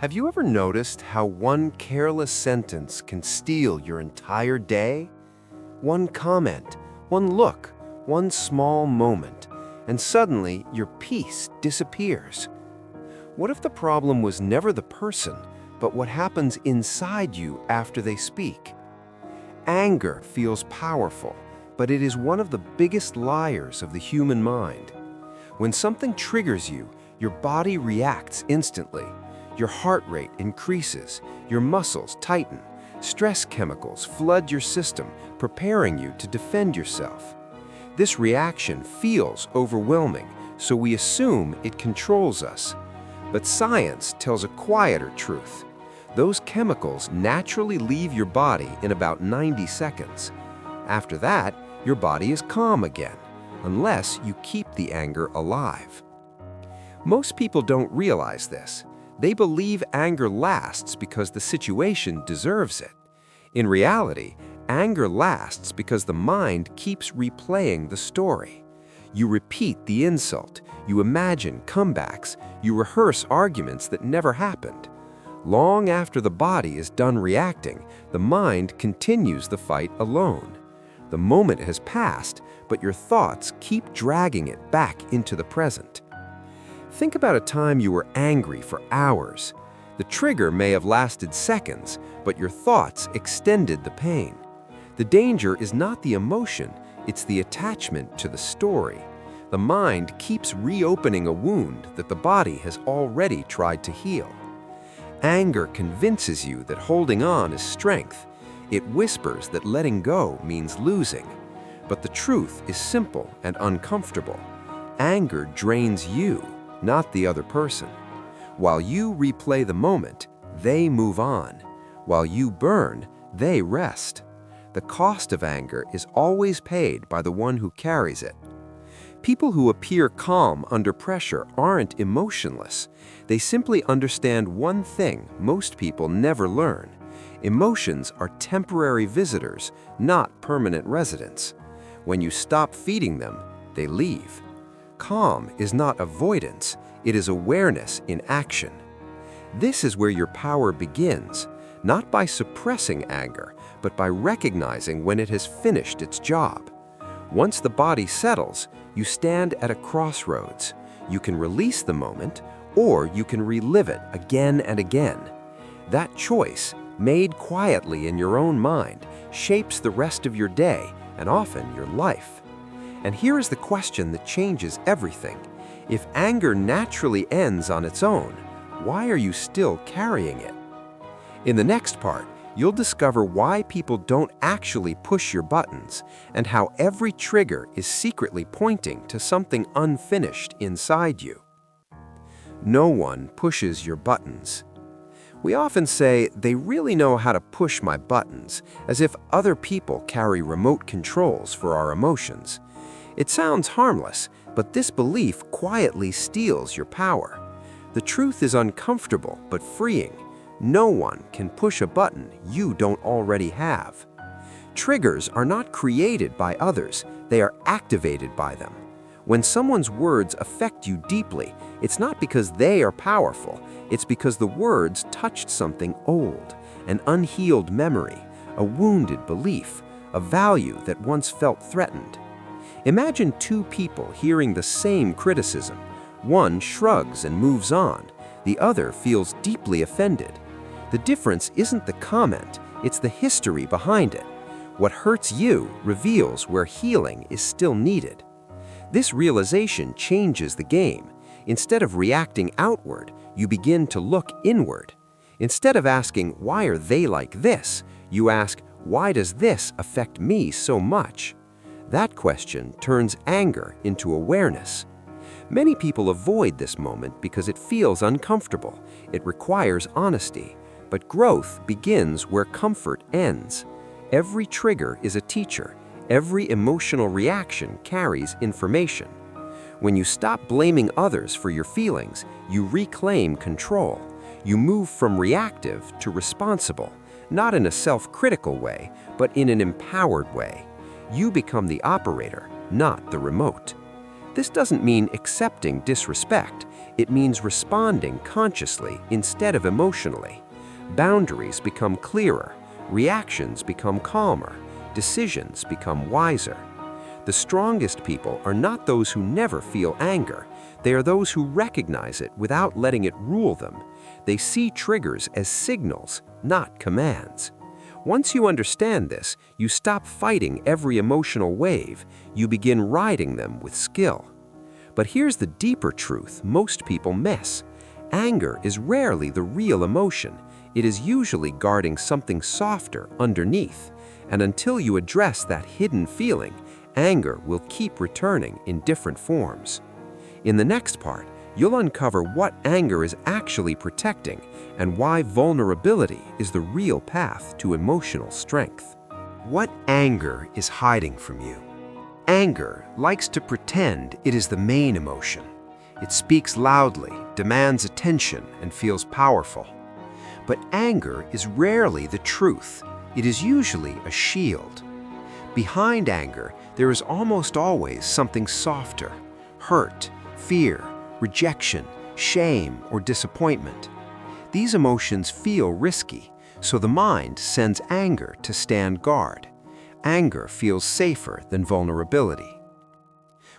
Have you ever noticed how one careless sentence can steal your entire day? One comment, one look, one small moment, and suddenly your peace disappears. What if the problem was never the person, but what happens inside you after they speak? Anger feels powerful, but it is one of the biggest liars of the human mind. When something triggers you, your body reacts instantly. Your heart rate increases, your muscles tighten, stress chemicals flood your system, preparing you to defend yourself. This reaction feels overwhelming, so we assume it controls us. But science tells a quieter truth. Those chemicals naturally leave your body in about 90 seconds. After that, your body is calm again, unless you keep the anger alive. Most people don't realize this. They believe anger lasts because the situation deserves it. In reality, anger lasts because the mind keeps replaying the story. You repeat the insult, you imagine comebacks, you rehearse arguments that never happened. Long after the body is done reacting, the mind continues the fight alone. The moment has passed, but your thoughts keep dragging it back into the present. Think about a time you were angry for hours. The trigger may have lasted seconds, but your thoughts extended the pain. The danger is not the emotion, it's the attachment to the story. The mind keeps reopening a wound that the body has already tried to heal. Anger convinces you that holding on is strength. It whispers that letting go means losing. But the truth is simple and uncomfortable. Anger drains you, not the other person. While you replay the moment, they move on. While you burn, they rest. The cost of anger is always paid by the one who carries it. People who appear calm under pressure aren't emotionless. They simply understand one thing most people never learn. Emotions are temporary visitors, not permanent residents. When you stop feeding them, they leave. Calm is not avoidance, it is awareness in action. This is where your power begins, not by suppressing anger, but by recognizing when it has finished its job. Once the body settles, you stand at a crossroads. You can release the moment, or you can relive it again and again. That choice, made quietly in your own mind, shapes the rest of your day and often your life. And here is the question that changes everything. If anger naturally ends on its own, why are you still carrying it? In the next part, you'll discover why people don't actually push your buttons and how every trigger is secretly pointing to something unfinished inside you. No one pushes your buttons. We often say, they really know how to push my buttons, as if other people carry remote controls for our emotions. It sounds harmless, but this belief quietly steals your power. The truth is uncomfortable but freeing. No one can push a button you don't already have. Triggers are not created by others, they are activated by them. When someone's words affect you deeply, it's not because they are powerful, it's because the words touched something old, an unhealed memory, a wounded belief, a value that once felt threatened. Imagine two people hearing the same criticism. One shrugs and moves on, the other feels deeply offended. The difference isn't the comment, it's the history behind it. What hurts you reveals where healing is still needed. This realization changes the game. Instead of reacting outward, you begin to look inward. Instead of asking, why are they like this? You ask, why does this affect me so much? That question turns anger into awareness. Many people avoid this moment because it feels uncomfortable. It requires honesty. But growth begins where comfort ends. Every trigger is a teacher. Every emotional reaction carries information. When you stop blaming others for your feelings, you reclaim control. You move from reactive to responsible, not in a self-critical way, but in an empowered way. You become the operator, not the remote. This doesn't mean accepting disrespect. It means responding consciously instead of emotionally. Boundaries become clearer, reactions become calmer, decisions become wiser. The strongest people are not those who never feel anger. They are those who recognize it without letting it rule them. They see triggers as signals, not commands. Once you understand this, you stop fighting every emotional wave. You begin riding them with skill. But here's the deeper truth most people miss. Anger is rarely the real emotion. It is usually guarding something softer underneath. And until you address that hidden feeling, anger will keep returning in different forms. In the next part, you'll uncover what anger is actually protecting and why vulnerability is the real path to emotional strength. What anger is hiding from you? Anger likes to pretend it is the main emotion. It speaks loudly, demands attention, and feels powerful. But anger is rarely the truth. It is usually a shield. Behind anger, there is almost always something softer: hurt, fear, rejection, shame, or disappointment. These emotions feel risky, so the mind sends anger to stand guard. Anger feels safer than vulnerability.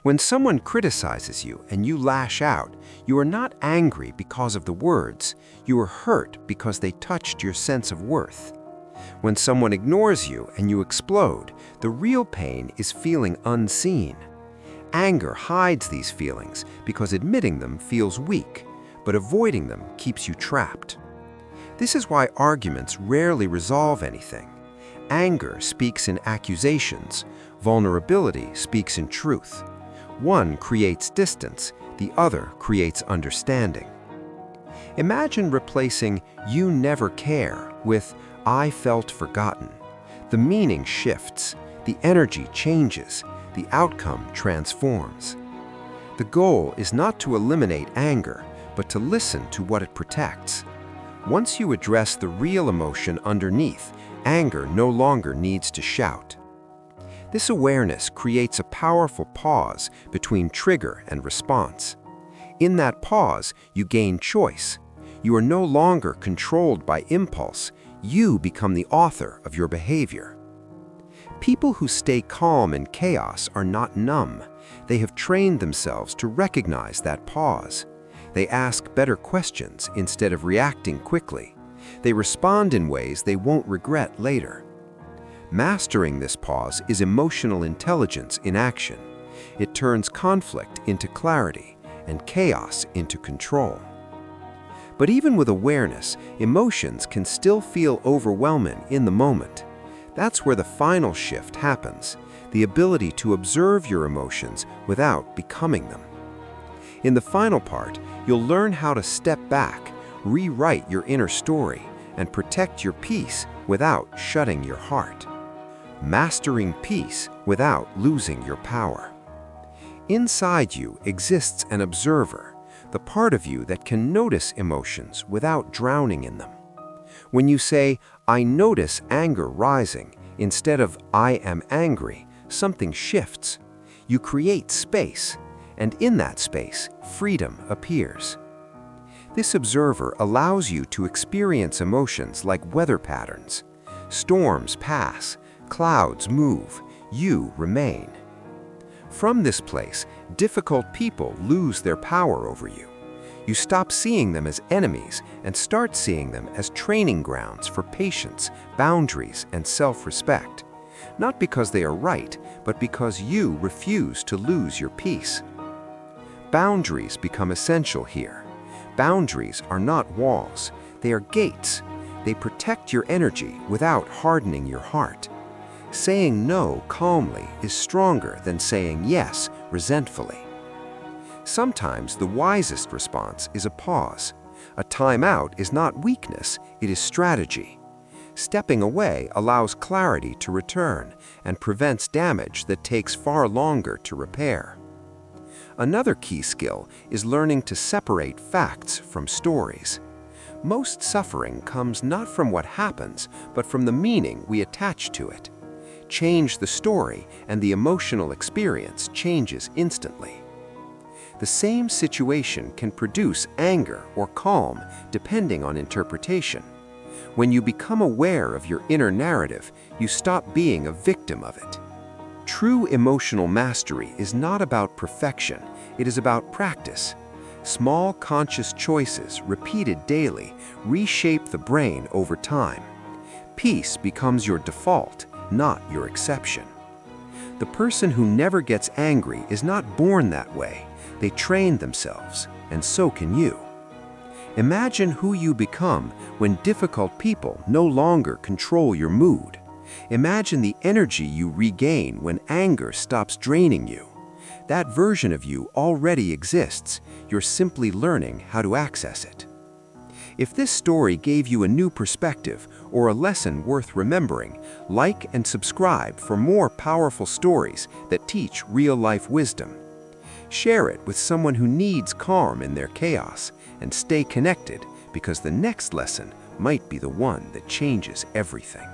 When someone criticizes you and you lash out, you are not angry because of the words. You are hurt because they touched your sense of worth. When someone ignores you and you explode, the real pain is feeling unseen. Anger hides these feelings because admitting them feels weak, but avoiding them keeps you trapped. This is why arguments rarely resolve anything. Anger speaks in accusations. Vulnerability speaks in truth. One creates distance, the other creates understanding. Imagine replacing "you never care" with "I felt forgotten." The meaning shifts, the energy changes, the outcome transforms. The goal is not to eliminate anger, but to listen to what it protects. Once you address the real emotion underneath, anger no longer needs to shout. This awareness creates a powerful pause between trigger and response. In that pause, you gain choice. You are no longer controlled by impulse. You become the author of your behavior. People who stay calm in chaos are not numb. They have trained themselves to recognize that pause. They ask better questions instead of reacting quickly. They respond in ways they won't regret later. Mastering this pause is emotional intelligence in action. It turns conflict into clarity and chaos into control. But even with awareness, emotions can still feel overwhelming in the moment. That's where the final shift happens, the ability to observe your emotions without becoming them. In the final part, you'll learn how to step back, rewrite your inner story, and protect your peace without shutting your heart. Mastering peace without losing your power. Inside you exists an observer, the part of you that can notice emotions without drowning in them. When you say, "I notice anger rising," instead of "I am angry," something shifts. You create space, and in that space, freedom appears. This observer allows you to experience emotions like weather patterns. Storms pass, clouds move, you remain. From this place, difficult people lose their power over you. You stop seeing them as enemies and start seeing them as training grounds for patience, boundaries, and self-respect. Not because they are right, but because you refuse to lose your peace. Boundaries become essential here. Boundaries are not walls, they are gates. They protect your energy without hardening your heart. Saying no calmly is stronger than saying yes resentfully. Sometimes the wisest response is a pause. A timeout is not weakness, it is strategy. Stepping away allows clarity to return and prevents damage that takes far longer to repair. Another key skill is learning to separate facts from stories. Most suffering comes not from what happens, but from the meaning we attach to it. Change the story, and the emotional experience changes instantly. The same situation can produce anger or calm depending on interpretation. When you become aware of your inner narrative, you stop being a victim of it. True emotional mastery is not about perfection, it is about practice. Small conscious choices, repeated daily, reshape the brain over time. Peace becomes your default, not your exception. The person who never gets angry is not born that way. They train themselves, and so can you. Imagine who you become when difficult people no longer control your mood. Imagine the energy you regain when anger stops draining you. That version of you already exists. You're simply learning how to access it. If this story gave you a new perspective or a lesson worth remembering, like and subscribe for more powerful stories that teach real-life wisdom. Share it with someone who needs calm in their chaos, and stay connected because the next lesson might be the one that changes everything.